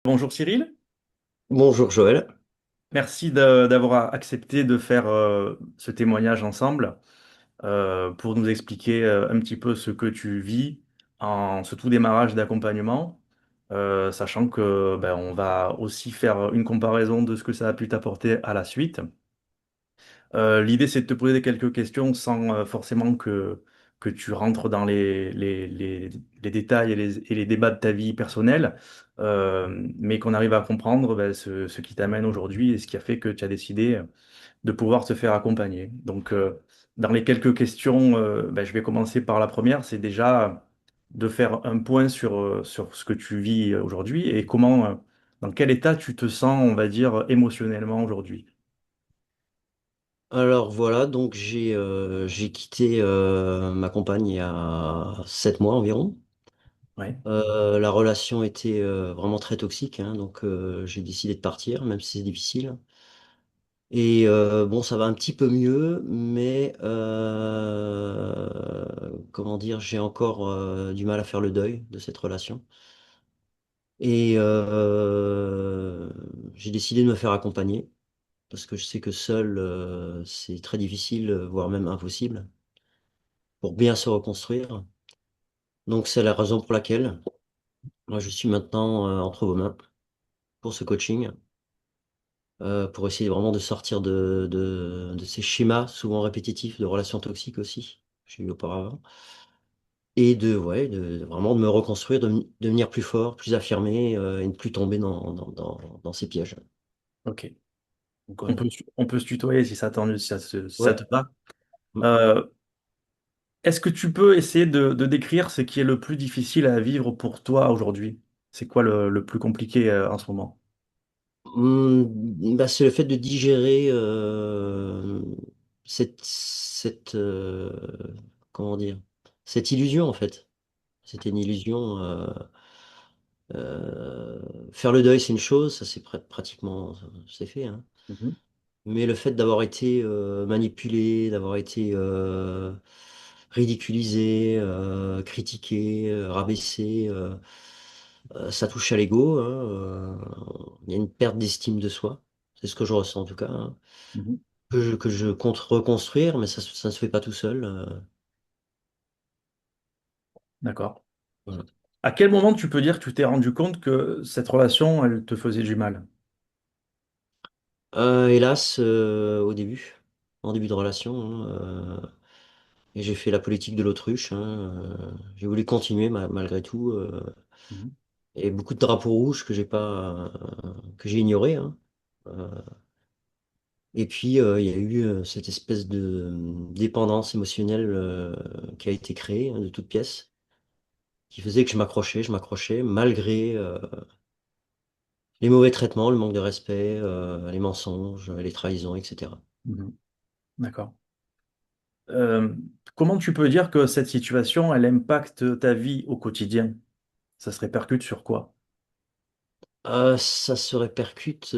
Bonjour Cyril, Bonjour Joël. merci d'avoir accepté de faire ce témoignage ensemble pour nous expliquer un petit peu ce que tu vis en ce tout démarrage d'accompagnement, sachant que on va aussi faire une comparaison de ce que ça a pu t'apporter à la suite. L'idée, c'est de te poser quelques questions sans forcément que tu rentres dans les détails et les débats de ta vie personnelle, mais qu'on arrive à comprendre ce qui t'amène aujourd'hui et ce qui a fait que tu as décidé de pouvoir te faire accompagner. Donc, dans les quelques questions, je vais commencer par la première, c'est déjà de faire un point sur ce que tu vis aujourd'hui et comment, dans quel état tu te sens, on va dire, émotionnellement aujourd'hui. Alors voilà, donc j'ai quitté ma compagne il y a 7 mois environ. Ouais. La relation était vraiment très toxique, hein, donc j'ai décidé de partir, même si c'est difficile. Et bon, ça va un petit peu mieux, mais comment dire, j'ai encore du mal à faire le deuil de cette relation. Et j'ai décidé de me faire accompagner, parce que je sais que seul, c'est très difficile, voire même impossible, pour bien se reconstruire. Donc c'est la raison pour laquelle moi je suis maintenant entre vos mains pour ce coaching, pour essayer vraiment de sortir de ces schémas souvent répétitifs de relations toxiques aussi, que j'ai eu auparavant, et ouais, vraiment de me reconstruire, devenir plus fort, plus affirmé, et ne plus tomber dans ces pièges. Ok. Donc Voilà. on peut se tutoyer si ça, si ça Ouais. te va. Mm. Euh, Est-ce que tu peux essayer de décrire ce qui est le plus difficile à vivre pour toi aujourd'hui? C'est quoi le plus compliqué en ce moment? Bah, c'est le fait de digérer comment dire, cette illusion en fait. C'était une illusion. Euh, Faire le deuil, c'est une chose, ça c'est pratiquement c'est fait, hein. Mhm, Mais le fait d'avoir été manipulé, d'avoir été ridiculisé, critiqué, rabaissé, ça touche à l'ego, hein, il y a une perte d'estime de soi. C'est ce que je ressens en tout cas, hein. mhm. Que je compte reconstruire, mais ça ne se fait pas tout seul. D'accord. Voilà. À quel moment tu peux dire que tu t'es rendu compte que cette relation, elle te faisait du mal? Hélas, en début de relation, hein, et j'ai fait la politique de l'autruche, hein, j'ai voulu continuer malgré tout. Mhm, Et beaucoup de drapeaux rouges que j'ai pas, que j'ai ignorés, hein. Euh, et puis il y a eu cette espèce de dépendance émotionnelle qui a été créée, hein, de toutes pièces, qui faisait que je m'accrochais malgré les mauvais traitements, le manque de respect, les mensonges, les trahisons, etc. mhm. D'accord. Euh, Comment tu peux dire que cette situation, elle impacte ta vie au quotidien? Ça se répercute sur quoi? Ça se répercute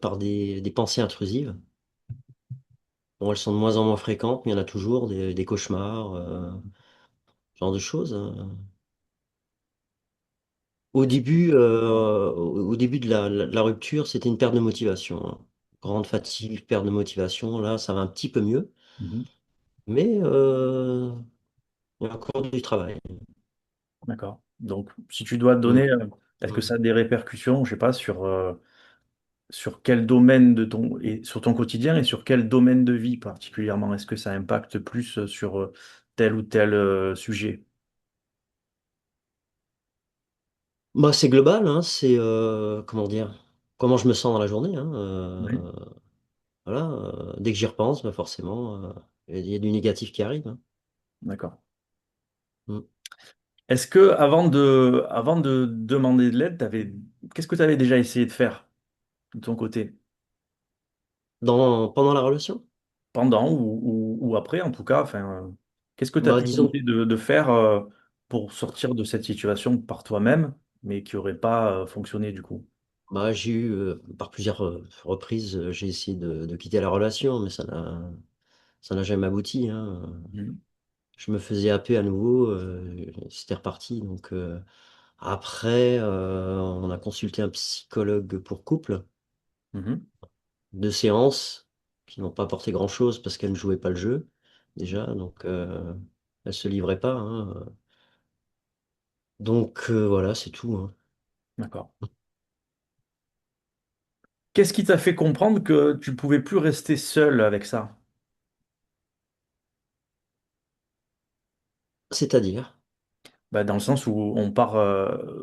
par des pensées intrusives. Bon, elles sont de moins en moins fréquentes, mais il y en a toujours, des cauchemars, ce genre de choses, hein. Au début de la rupture, c'était une perte de motivation, hein. Grande fatigue, perte de motivation. Là, ça va un petit peu mieux, Mhm. mais il y a encore du travail. D'accord. Donc, si tu dois te Mm. donner, est-ce que Mm. ça a des répercussions, je sais pas, sur quel domaine de et sur ton quotidien et sur quel domaine de vie particulièrement? Est-ce que ça impacte plus sur tel ou tel sujet? Bah, c'est global, hein, c'est comment dire, comment je me sens dans la journée, hein, Oui. voilà, dès que j'y repense, bah, forcément, il y a du négatif qui arrive, hein. D'accord. Mm. Est-ce que avant de demander de l'aide, qu'est-ce que tu avais déjà essayé de faire de ton côté? Pendant la relation, Pendant ou après, en tout cas, enfin, qu'est-ce que tu as bah, pu disons, tenter de faire pour sortir de cette situation par toi-même, mais qui n'aurait pas fonctionné du coup? bah, j'ai eu, par plusieurs reprises, j'ai essayé de quitter la relation, mais ça n'a jamais abouti, hein. Mhm. Je me faisais happer à nouveau, c'était reparti. Donc, Après, on a consulté un psychologue pour couple, Mhm. 2 séances qui n'ont pas apporté grand-chose parce qu'elle ne jouait pas le jeu déjà, donc elle se livrait pas, hein. Donc voilà, c'est tout, hein. D'accord. Qu'est-ce qui t'a fait comprendre que tu pouvais plus rester seul avec ça? C'est-à-dire, Bah, dans le sens où on part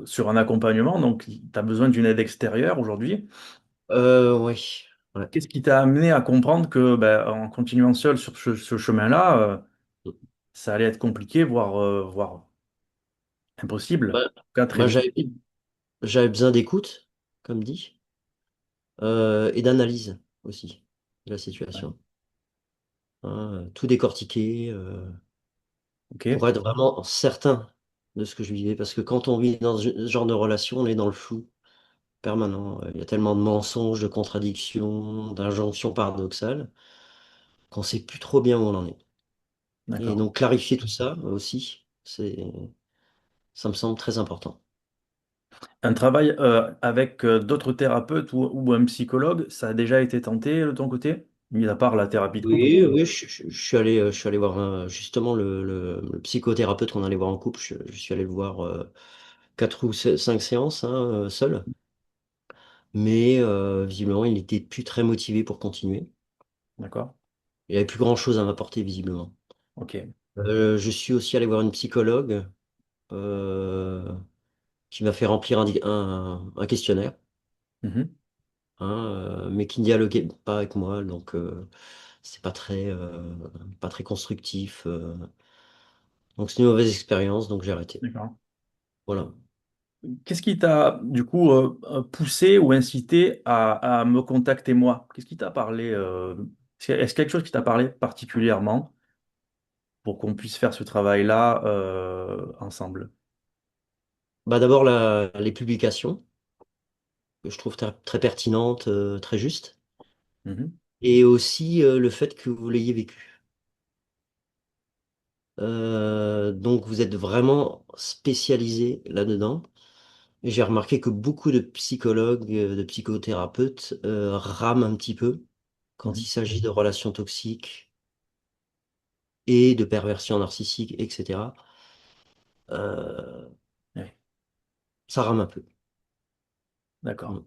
sur un accompagnement, donc tu as besoin d'une aide extérieure aujourd'hui. ouais, ouais. Qu'est-ce qui t'a amené à comprendre que bah, en continuant seul sur ce chemin-là, ça allait être compliqué, voire impossible, Bah, en tout cas très bah, difficile. j'avais besoin d'écoute, comme dit, et d'analyse aussi de la Ouais. situation, hein, tout décortiquer, Ok, pour être vraiment certain de ce que je vivais. Parce que quand on vit dans ce genre de relation, on est dans le flou permanent. Il y a tellement de mensonges, de contradictions, d'injonctions paradoxales qu'on sait plus trop bien où on en est. Et d'accord. donc clarifier tout ça aussi, ça me semble très important. Un travail avec d'autres thérapeutes ou un psychologue, ça a déjà été tenté de ton côté, mis à part la thérapie de couple. Oui, oui, je suis allé voir justement le psychothérapeute qu'on allait voir en couple. Je suis allé le voir 4 ou 5 séances, hein, seul. Mais visiblement, il n'était plus très motivé pour continuer. D'accord? Il avait plus grand-chose à m'apporter visiblement. Ok. Je suis aussi allé voir une psychologue euh, qui m'a fait remplir un questionnaire, Mhm. hein, mais qui ne dialoguait pas avec moi, donc c'est pas très constructif. Donc c'est une mauvaise expérience, donc j'ai arrêté. D'accord. Voilà. Qu'est-ce qui t'a du coup poussé ou incité à me contacter moi? Qu'est-ce qui t'a parlé est-ce quelque chose qui t'a parlé particulièrement pour qu'on puisse faire ce travail-là ensemble? Bah d'abord les publications que je trouve très pertinentes, très justes, Mhm. et aussi le fait que vous l'ayez vécu. Donc vous êtes vraiment spécialisé là-dedans. Et j'ai remarqué que beaucoup de psychologues, de psychothérapeutes rament un petit peu quand Mhm. il s'agit de relations toxiques et de perversion narcissique, etc. Euh, Ouais, Ça rame un peu. d'accord. Mm.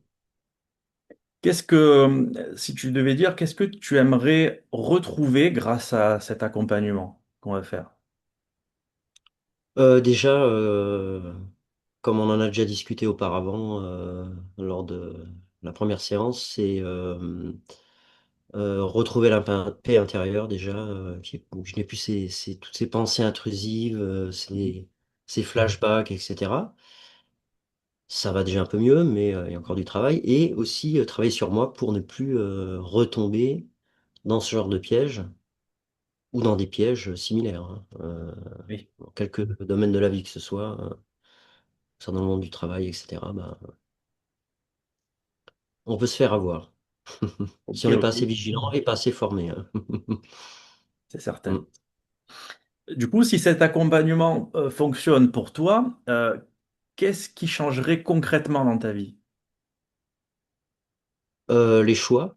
Qu'est-ce que, si tu devais dire, qu'est-ce que tu aimerais retrouver grâce à cet accompagnement qu'on va faire? Déjà, comme on en a déjà discuté auparavant lors de la première séance, c'est retrouver la paix intérieure déjà, où je n'ai plus toutes ces pensées intrusives, Mhm. ces flashbacks, etc. Ça va déjà un peu mieux, mais il y a encore du travail. Et aussi travailler sur moi pour ne plus retomber dans ce genre de piège ou dans des pièges similaires, hein. Oui. Dans quelques domaines de la vie que ce soit, soit dans le monde du travail, etc. Bah, on peut se faire avoir si Ok, on n'est pas assez ok, vigilant et pas assez formé, hein. c'est certain. Mm. Du coup, si cet accompagnement fonctionne pour toi, qu'est-ce qui changerait concrètement dans ta vie? Les choix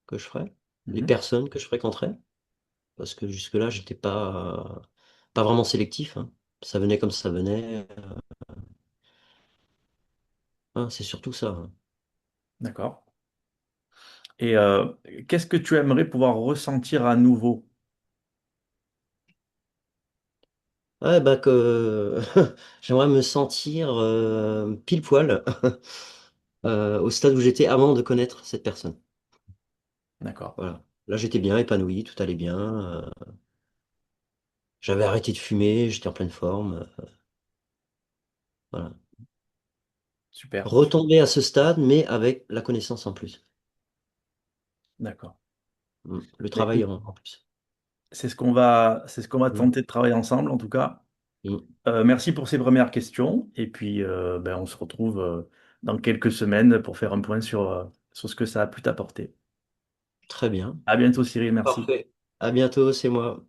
que je ferai, les Mhm. personnes que je fréquenterai, parce que jusque-là, j'étais pas vraiment sélectif, hein. Ça venait comme ça venait, hein, c'est surtout ça, hein. D'accord. Et qu'est-ce que tu aimerais pouvoir ressentir à nouveau? Ouais, bah que j'aimerais me sentir pile poil au stade où j'étais avant de connaître cette personne. D'accord. Voilà. Là, j'étais bien épanoui, tout allait bien. J'avais arrêté de fumer, j'étais en pleine forme. Voilà. Super. Retomber à ce stade, mais avec la connaissance en plus. D'accord. Le Mais travail écoute, en plus. c'est ce qu'on va Mm. tenter de travailler ensemble, en tout cas. Mm. Merci pour ces premières questions. Et puis, ben, on se retrouve dans quelques semaines pour faire un point sur ce que ça a pu t'apporter. Très bien. À bientôt, Cyril. Merci. Parfait. À bientôt, c'est moi.